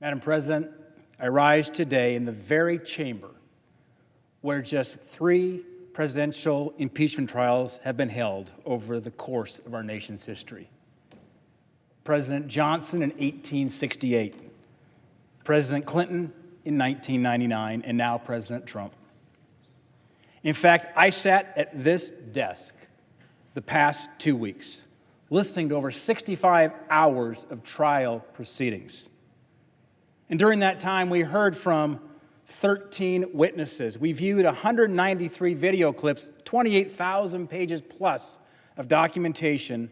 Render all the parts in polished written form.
Madam President, I rise today in the very chamber where just 3 presidential impeachment trials have been held over the course of our nation's history. President Johnson in 1868, President Clinton in 1999, and now President Trump. In fact, I sat at this desk the past 2 weeks, listening to over 65 hours of trial proceedings. And during that time, we heard from 13 witnesses. We viewed 193 video clips, 28,000 pages plus of documentation,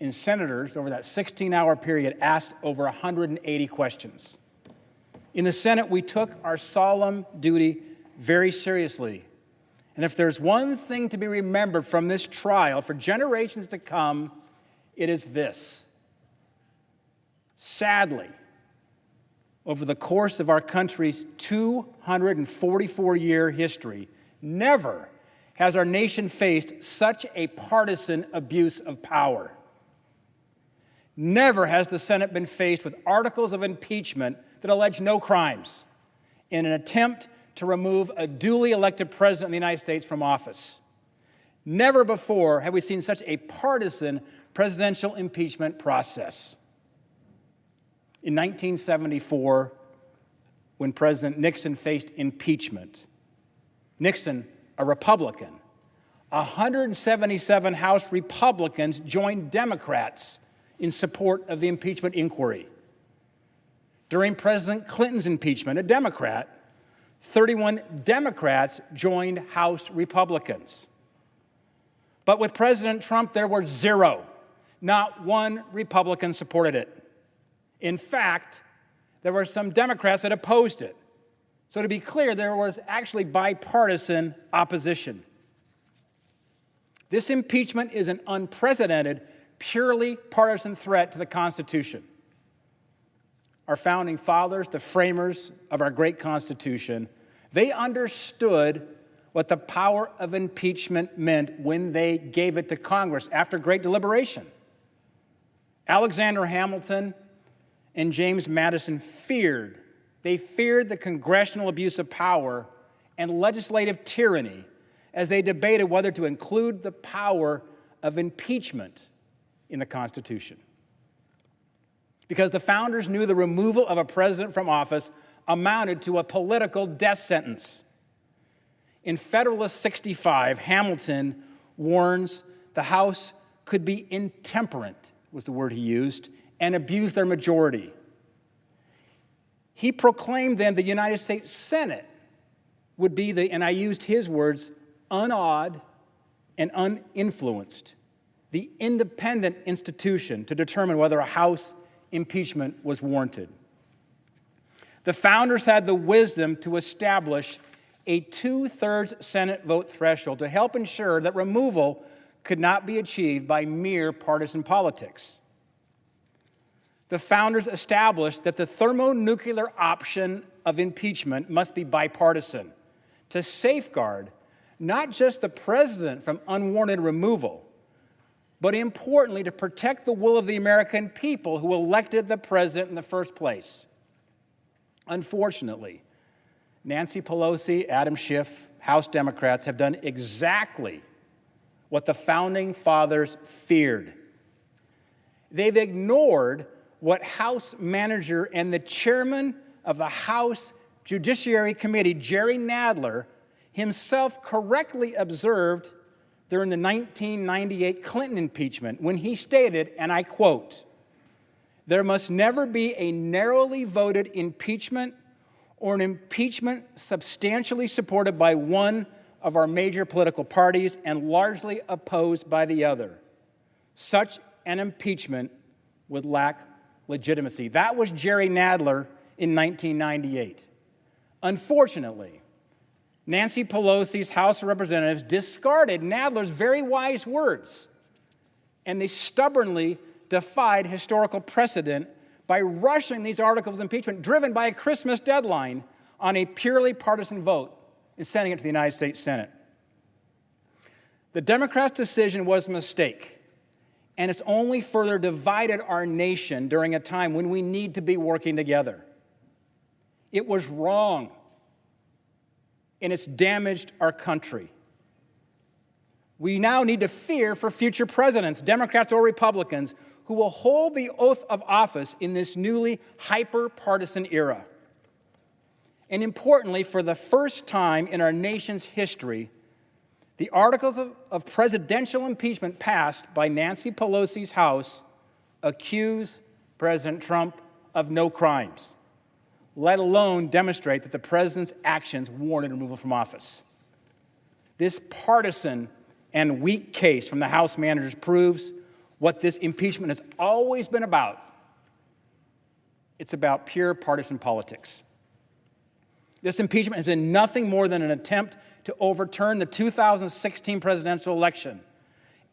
and senators over that 16-hour period asked over 180 questions. In the Senate, we took our solemn duty very seriously. And if there's one thing to be remembered from this trial for generations to come, it is this. Sadly, over the course of our country's 244-year history, never has our nation faced such a partisan abuse of power. Never has the Senate been faced with articles of impeachment that allege no crimes in an attempt to remove a duly elected president of the United States from office. Never before have we seen such a partisan presidential impeachment process. In 1974, when President Nixon faced impeachment, Nixon, a Republican, 177 House Republicans joined Democrats in support of the impeachment inquiry. During President Clinton's impeachment, a Democrat, 31 Democrats joined House Republicans. But with President Trump, there were 0. Not one Republican supported it. In fact, there were some Democrats that opposed it. So to be clear, there was actually bipartisan opposition. This impeachment is an unprecedented, purely partisan threat to the Constitution. Our founding fathers, the framers of our great Constitution, they understood what the power of impeachment meant when they gave it to Congress after great deliberation. Alexander Hamilton and James Madison feared the congressional abuse of power and legislative tyranny as they debated whether to include the power of impeachment in the Constitution. Because the founders knew the removal of a president from office amounted to a political death sentence. In Federalist 65, Hamilton warns the House could be intemperate, was the word he used, and abuse their majority. He proclaimed then the United States Senate would be and I used his words, unawed and uninfluenced, the independent institution to determine whether a House impeachment was warranted. The founders had the wisdom to establish a 2/3 Senate vote threshold to help ensure that removal could not be achieved by mere partisan politics. The founders established that the thermonuclear option of impeachment must be bipartisan to safeguard not just the president from unwarranted removal, but importantly, to protect the will of the American people who elected the president in the first place. Unfortunately, Nancy Pelosi, Adam Schiff, House Democrats have done exactly what the founding fathers feared. They've ignored what House manager and the chairman of the House Judiciary Committee, Jerry Nadler, himself correctly observed during the 1998 Clinton impeachment when he stated, and I quote, "There must never be a narrowly voted impeachment or an impeachment substantially supported by one of our major political parties and largely opposed by the other. Such an impeachment would lack legitimacy." That was Jerry Nadler in 1998. Unfortunately, Nancy Pelosi's House of Representatives discarded Nadler's very wise words, and they stubbornly defied historical precedent by rushing these articles of impeachment, driven by a Christmas deadline, on a purely partisan vote and sending it to the United States Senate. The Democrats' decision was a mistake, and it's only further divided our nation during a time when we need to be working together. It was wrong, and it's damaged our country. We now need to fear for future presidents, Democrats or Republicans, who will hold the oath of office in this newly hyper-partisan era. And importantly, for the first time in our nation's history, the articles of presidential impeachment passed by Nancy Pelosi's House accuse President Trump of no crimes, let alone demonstrate that the president's actions warranted removal from office. This partisan and weak case from the House managers proves what this impeachment has always been about. It's about pure partisan politics. This impeachment has been nothing more than an attempt to overturn the 2016 presidential election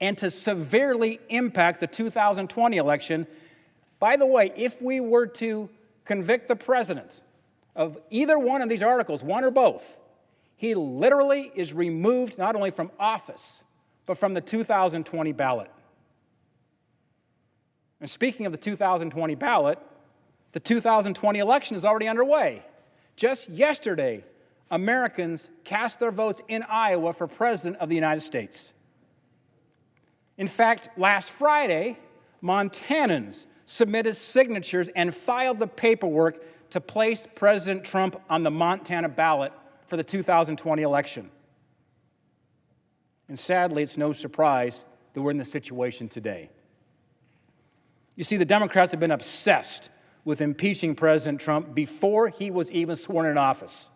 and to severely impact the 2020 election. By the way, if we were to convict the president of either one of these articles, one or both, he literally is removed not only from office, but from the 2020 ballot. And speaking of the 2020 ballot, the 2020 election is already underway. Just yesterday, Americans cast their votes in Iowa for President of the United States. In fact, last Friday, Montanans submitted signatures and filed the paperwork to place President Trump on the Montana ballot for the 2020 election. And sadly, it's no surprise that we're in this situation today. You see, the Democrats have been obsessed with impeaching President Trump before he was even sworn in office.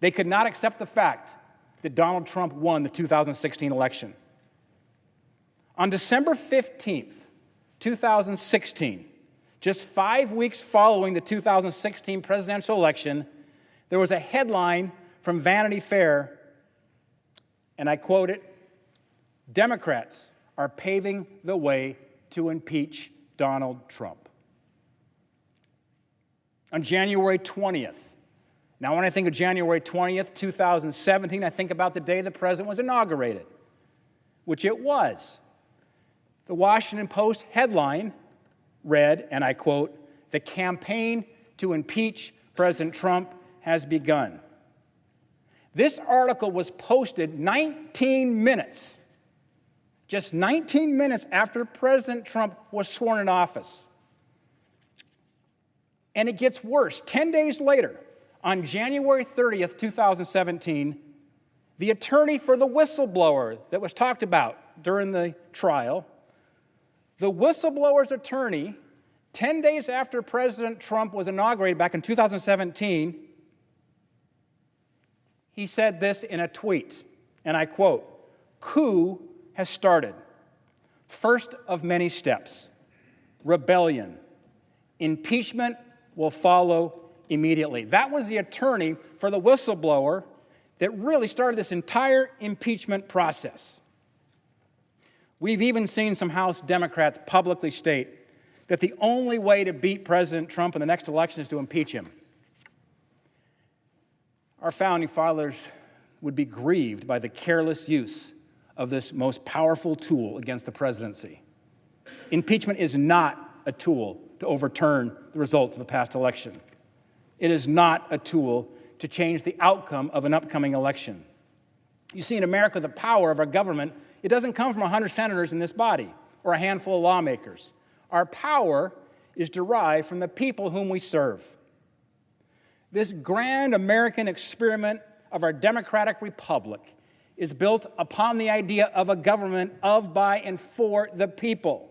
They could not accept the fact that Donald Trump won the 2016 election. On December 15th, 2016, just 5 weeks following the 2016 presidential election, there was a headline from Vanity Fair, and I quote it, "Democrats are paving the way to impeach Donald Trump." On January 20th, now when I think of January 20th, 2017, I think about the day the president was inaugurated, which it was. The Washington Post headline read, and I quote, "The campaign to impeach President Trump has begun." This article was posted 19 minutes, just 19 minutes after President Trump was sworn in office. And it gets worse. 10 days later, on January 30th, 2017, the attorney for the whistleblower that was talked about during the trial, the whistleblower's attorney, 10 days after President Trump was inaugurated back in 2017, he said this in a tweet, and I quote, "Coup has started. First of many steps. Rebellion. Impeachment will follow immediately." That was the attorney for the whistleblower that really started this entire impeachment process. We've even seen some House Democrats publicly state that the only way to beat President Trump in the next election is to impeach him. Our founding fathers would be grieved by the careless use of this most powerful tool against the presidency. Impeachment is not a tool to overturn the results of a past election. It is not a tool to change the outcome of an upcoming election. You see, in America, the power of our government, it doesn't come from 100 senators in this body or a handful of lawmakers. Our power is derived from the people whom we serve. This grand American experiment of our democratic republic is built upon the idea of a government of, by, and for the people.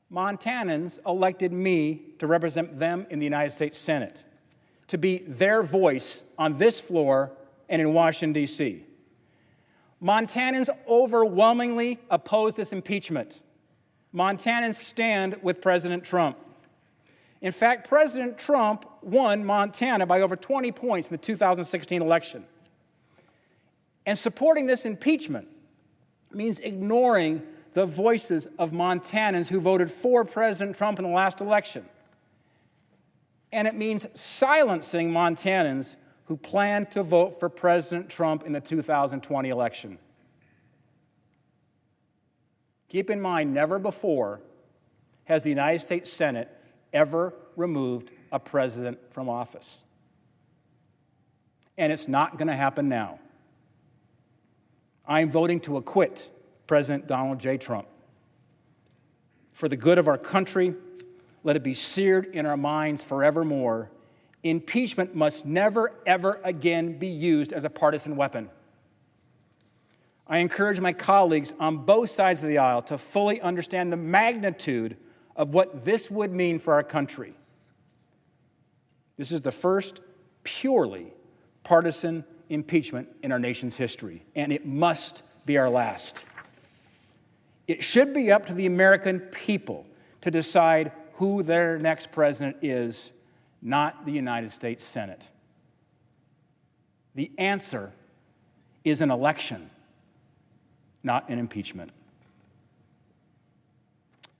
Montanans elected me to represent them in the United States Senate, to be their voice on this floor and in Washington, D.C. Montanans overwhelmingly oppose this impeachment. Montanans stand with President Trump. In fact, President Trump won Montana by over 20 points in the 2016 election. And supporting this impeachment means ignoring the voices of Montanans who voted for President Trump in the last election. And it means silencing Montanans who plan to vote for President Trump in the 2020 election. Keep in mind, never before has the United States Senate ever removed a president from office. And it's not going to happen now. I'm voting to acquit President Donald J. Trump. For the good of our country, let it be seared in our minds forevermore. Impeachment must never, ever again be used as a partisan weapon. I encourage my colleagues on both sides of the aisle to fully understand the magnitude of what this would mean for our country. This is the first purely partisan impeachment in our nation's history, and it must be our last. It should be up to the American people to decide who their next president is, not the United States Senate. The answer is an election, not an impeachment.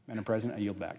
Madam President, I yield back.